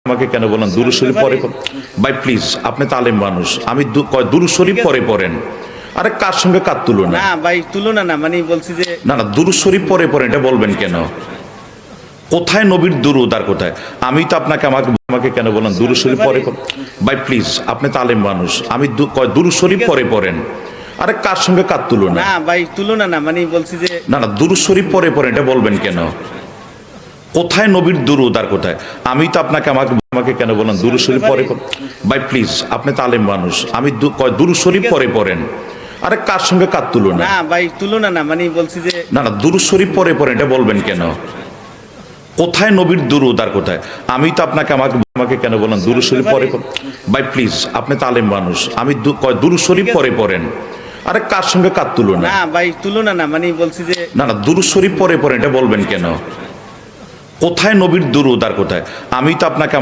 আমাকে কেন বলেন দুরূদ শরীফ পরে ভাই প্লিজ, আপনি তালিম মানুষ, আমি দুরূদ শরীফ পরে পড়েন। আরে কার সঙ্গে কার তুলনা? না ভাই তুলনা না, মানে বলছি যে না না, দুরূদ শরীফ পরে পড়েন, এটা বলবেন কেন? কোথায় নবীর দুরূদ আর কোথায়? আমি তো আপনাকে আমাকে কেন বলেন দুরূদ শরীফ পরে ভাই প্লিজ, আপনি তালিম মানুষ, আমি দুরূদ শরীফ পরে পড়েন। আরে কার সঙ্গে কার তুলনা? না ভাই তুলনা না, মানে বলছি যে না না, দুরূদ শরীফ পরে পড়েন, এটা বলবেন কেন? কোথায় নবীর দুরূদ আর কোথায়? আমি তো আপনাকে আমাকে কেন বলেন দুরূদ শরীফ পরে ভাই প্লিজ, আপনি তালিম মানুষ, আমি দুরূদ শরীফ পরে পড়েন। আরে কার সঙ্গে কার তুলনা? না ভাই তুলনা না, মানে বলছি যে না না, দুরূদ শরীফ পরে পড়েন, এটা বলবেন কেন? কোথায় নবীর দুরূদ আর কোথায়? আমি তো আপনাকে আমাকে কেন বলেন দুরূদ শরীফ পরে ভাই প্লিজ, আপনি তালিম মানুষ, আমি দুরূদ শরীফ পরে পড়েন। আরে কার সঙ্গে কার তুলনা? না ভাই তুলনা না, মানে বলছি যে না না, দুরূদ শরীফ পরে পড়েন, এটা বলবেন কেন? কোথায় নবীর দুরূদ আর কোথায়? আমি তো আপনাকে